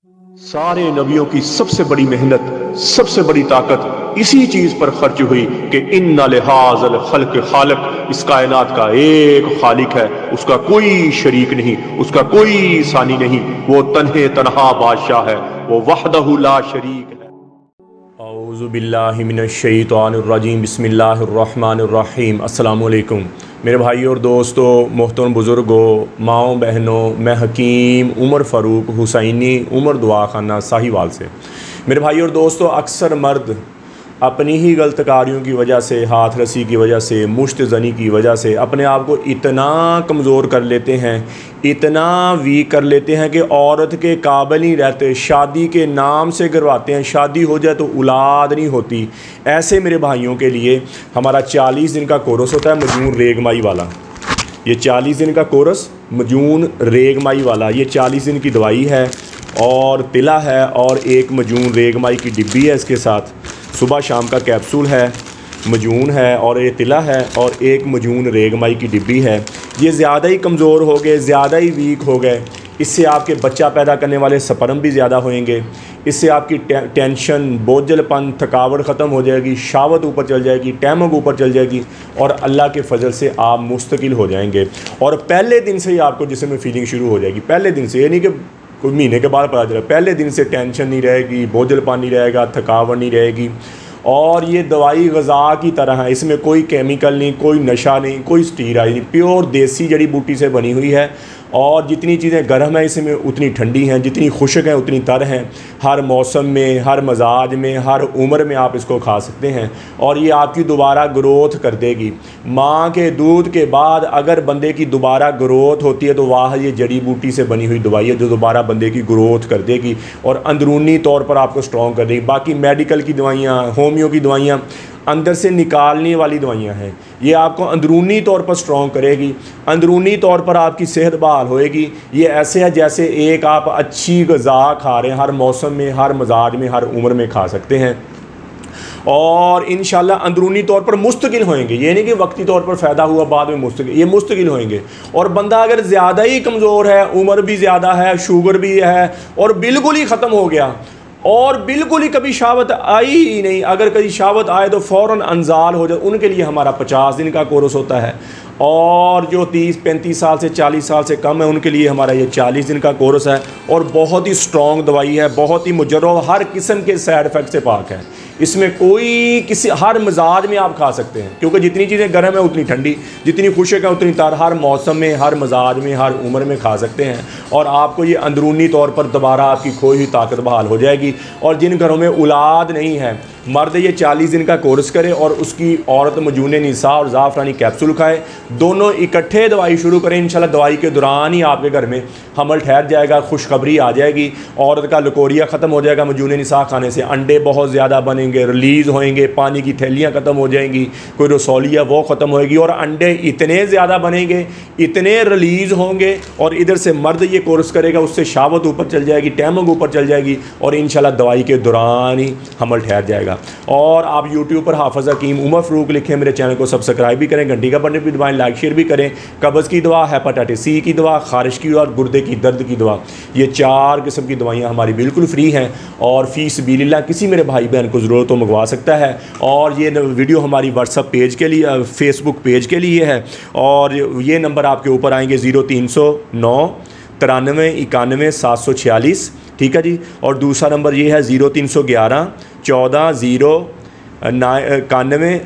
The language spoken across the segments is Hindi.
सारे नबियों की सबसे बड़ी मेहनत, सबसे बड़ी ताकत इसी चीज पर खर्च हुई कि इन्ना लिहाज़ल खल्क खालिक, इस कायनात का एक खालिक है, उसका कोई शरीक नहीं, उसका कोई सानी नहीं, वो तन्हे तन्हा बादशाह है, वो वहदहु ला शरीक है। औज़ु बिल्लाहि मिनश शैतानिर रजीम, बिस्मिल्लाहिर रहमानिर रहीम। अस्सलामु अलैकुम मेरे भाई और दोस्तों, मोहतरम बुज़ुर्गों, माओ बहनों, मैं हकीम उमर फ़ारूक हुसैनी उमर दुआ खाना साहिवाल से। मेरे भाई और दोस्तों, अक्सर मर्द अपनी ही गलत कारियों की वजह से, हाथ रसी की वजह से, मुश्त ज़नी की वजह से अपने आप को इतना कमज़ोर कर लेते हैं, इतना वीक कर लेते हैं कि औरत के काबिल नहीं रहते, शादी के नाम से करवाते हैं, शादी हो जाए तो औलाद नहीं होती। ऐसे मेरे भाइयों के लिए हमारा 40 दिन का कोर्स होता है मजून रेगमाई वाला। ये 40 दिन का कोर्स मजून रेगमाई वाला, ये 40 दिन की दवाई है और तिला है और एक मजून रेगमाई की डिब्बी है इसके साथ। सुबह शाम का कैप्सूल है, मजून है और ये तिला है और एक मजून रेगमाई की डिब्बी है। ये ज़्यादा ही कमज़ोर हो गए, ज़्यादा ही वीक हो गए, इससे आपके बच्चा पैदा करने वाले स्पर्म भी ज़्यादा होंगे, इससे आपकी टेंशन, बोझलपन, थकावट ख़त्म हो जाएगी, शावत ऊपर चल जाएगी, टैमक ऊपर चल जाएगी और अल्लाह के फजल से आप मुस्तकिल हो जाएंगे। और पहले दिन से ही आपको जिस्म में फीलिंग शुरू हो जाएगी, पहले दिन से, ये नहीं कि कोई महीने के बाद पता चला, पहले दिन से टेंशन नहीं रहेगी, बोझलपन नहीं रहेगा, थकावट नहीं रहेगी। और ये दवाई ग़िज़ा की तरह है, इसमें कोई केमिकल नहीं, कोई नशा नहीं, कोई स्टीरॉइड नहीं, प्योर देसी जड़ी बूटी से बनी हुई है। और जितनी चीज़ें गर्म हैं इसमें उतनी ठंडी हैं, जितनी खुश्क हैं उतनी तर हैं। हर मौसम में, हर मजाज में, हर उम्र में आप इसको खा सकते हैं और ये आपकी दोबारा ग्रोथ कर देगी। माँ के दूध के बाद अगर बंदे की दोबारा ग्रोथ होती है तो वाह, ये जड़ी बूटी से बनी हुई दवाई है जो दोबारा बंदे की ग्रोथ कर देगी और अंदरूनी तौर पर आपको स्ट्रॉन्ग कर देगी। बाकी मेडिकल की दवाइयाँ, होम्यो की दवाइयाँ अंदर से निकालने वाली दवाइयाँ हैं, ये आपको अंदरूनी तौर पर स्ट्रॉन्ग करेगी, अंदरूनी तौर पर आपकी सेहत बहाल होएगी। ये ऐसे है जैसे एक आप अच्छी ग़िज़ा खा रहे हैं, हर मौसम में, हर मजाज में, हर उम्र में खा सकते हैं और इंशाल्लाह अंदरूनी तौर पर मुस्तकिल होएंगे। ये नहीं कि वक्ती तौर पर फ़ायदा हुआ बाद में मुस्तकिल, ये मुस्तकिल होएंगे। और बंदा अगर ज़्यादा ही कमज़ोर है, उम्र भी ज़्यादा है, शुगर भी है और बिल्कुल ही ख़त्म हो गया और बिल्कुल ही कभी शावत आई ही नहीं, अगर कभी शावत आए तो फ़ौरन अनजाल हो जाए, उनके लिए हमारा 50 दिन का कोर्स होता है। और जो 30-35 साल से 40 साल से कम है उनके लिए हमारा ये 40 दिन का कोर्स है और बहुत ही स्ट्रॉन्ग दवाई है, बहुत ही मुजर्रब, हर किस्म के साइड इफ़ेक्ट से पाक है। इसमें कोई किसी, हर मिजाज में आप खा सकते हैं क्योंकि जितनी चीज़ें गर्म है उतनी ठंडी, जितनी खुश्क है उतनी तार, हर मौसम में, हर मिजाज में, हर उम्र में खा सकते हैं और आपको ये अंदरूनी तौर पर दोबारा आपकी खोई हुई ताकत बहाल हो जाएगी। और जिन घरों में औलाद नहीं है, मर्द ये 40 दिन का कोर्स करे और उसकी औरत मजून निसा और ज़ाफ़रानी कैप्सूल खाए, दोनों इकट्ठे दवाई शुरू करें। इंशाल्लाह दवाई के दौरान ही आपके घर में हमल ठहर जाएगा, खुशखबरी आ जाएगी, औरत का लकोरिया ख़त्म हो जाएगा मजून निसा खाने से, अंडे बहुत ज़्यादा बनेंगे, रिलीज़ होएंगे, पानी की थैलियाँ ख़त्म हो जाएंगी, कोई रसौलिया वो ख़त्म होएगी और अंडे इतने ज़्यादा बनेंगे, इतने रिलीज़ होंगे और इधर से मर्द ये कोर्स करेगा, उससे शावत ऊपर चल जाएगी, टैमक ऊपर चल जाएगी और इंशाल्लाह दवाई के दौरान ही हमल ठहर जाएगा। और आप YouTube पर हाफ़िज़ हकीम उमर फ़ारूक लिखें, मेरे चैनल को सब्सक्राइब भी करें, घंटी का बटन भी दबाएं, लाइक शेयर भी करें। कब्ज़ की दवा, हेपेटाइटिस सी की दवा, ख़ारिश की और गुर्दे की दर्द की दवा, ये 4 किस्म की दवाइयाँ हमारी बिल्कुल फ्री हैं और फ़ी सबीलिल्लाह किसी मेरे भाई बहन को ज़रूरत तो मंगवा सकता है। और ये वीडियो हमारी व्हाट्सअप पेज के लिए, फेसबुक पेज के लिए है और ये नंबर आपके ऊपर आएंगे 0309 93 91 746, ठीक है जी। और दूसरा नंबर ये है 0311 14 0 91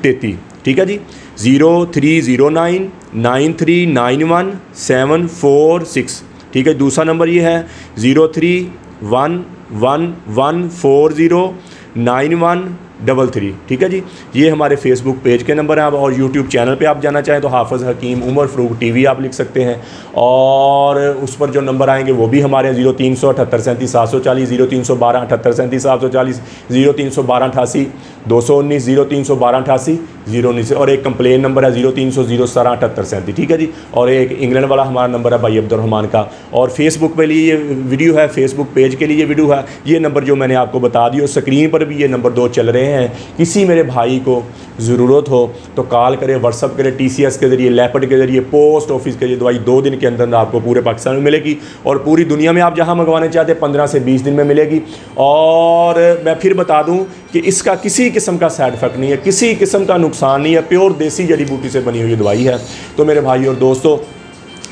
33, ठीक है जी। 0309 9391 746, ठीक है। दूसरा नंबर ये है 031114099133, ठीक है जी। ये हमारे फेसबुक पेज के नंबर हैं। आप और यूट्यूब चैनल पे आप जाना चाहें तो हाफ़िज़ हकीम उमर फ़ारूक TV आप लिख सकते हैं और उस पर जो नंबर आएंगे वो भी हमारे 0378 37 740, 0312 78 37 740, 0312 88 219, 0312 88 019 और एक कंप्लेन नंबर है 0300 017 78 37, ठीक है जी। और एक इंग्लैंड वाला हमारा नंबर है भाई अब्दुर्रहमान का। और फेसबुक पे लिए ये वीडियो है, फेसबुक पेज के लिए ये वीडियो है, ये नंबर जो मैंने आपको बता दिया, स्क्रीन पर भी ये नंबर 2 चल रहे हैं। हैं। किसी मेरे भाई को ज़रूरत हो तो कॉल करें, व्हाट्सअप करें, TCS के ज़रिए, लेपर्ड के ज़रिए, पोस्ट ऑफिस के ज़रिए। दवाई 2 दिन के अंदर आपको पूरे पाकिस्तान में मिलेगी और पूरी दुनिया में आप जहां मंगवाने चाहते हैं 15 से 20 दिन में मिलेगी। और मैं फिर बता दूं कि इसका किसी किस्म का साइड इफ़ेक्ट नहीं है, किसी किस्म का नुकसान नहीं है, प्योर देसी जड़ी बूटी से बनी हुई दवाई है। तो मेरे भाई और दोस्तों,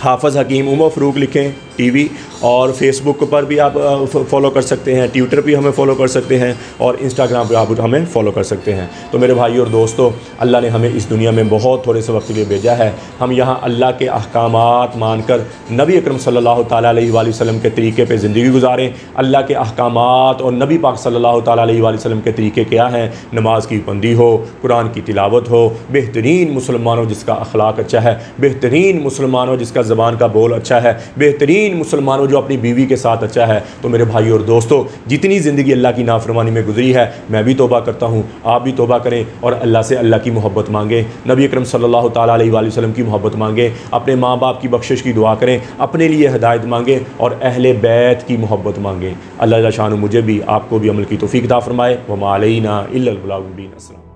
हाफ़िज़ हकीम उमर फ़रूक लिखें TV, और फेसबुक पर भी आप फॉलो कर सकते हैं, ट्विटर भी हमें फॉलो कर सकते हैं, और इंस्टाग्राम पे आप हमें फॉलो कर सकते हैं। तो मेरे भाई और दोस्तों, अल्लाह ने हमें इस दुनिया में बहुत थोड़े से वक्त के लिए भेजा है। हम यहाँ अल्लाह के अहकामात मानकर नबी अकरम सल्लल्लाहु ताला अलैहि वसल्लम के तरीके पे ज़िंदगी गुजारें। अल्लाह के अहकामात और नबी पाक सल्लल्लाहु ताला अलैहि वसल्लम के तरीके क्या हैं? नमाज की पाबंदी हो, कुरान की तिलावत हो, बेहतरीन मुसलमानों जिसका अखलाक अच्छा है, बेहतरीन मुसलमानों जिसका ज़बान का बोल अच्छा है, बेहतरीन मुसलमानों जो अपनी बीवी के साथ अच्छा है। तो मेरे भाई और दोस्तों, जितनी ज़िंदगी अल्लाह की नाफरमानी में गुजरी है, मैं भी तौबा करता हूँ, आप भी तौबा करें और अल्लाह से अल्लाह की मोहब्बत मांगें, नबी अकरम सल्लल्लाहु ताला अलैहि वसल्लम की मोहब्बत मांगें, अपने माँ बाप की बख्शिश की दुआ करें, अपने लिए हिदायत मांगें और अहले बैत की मोहब्बत मांगें। अल्लाह शान मुझे भी आपको भी अमल की तौफीक अता फरमाए। व मा अलैना इल्लल बलागुल मुबीन। अस्सलाम।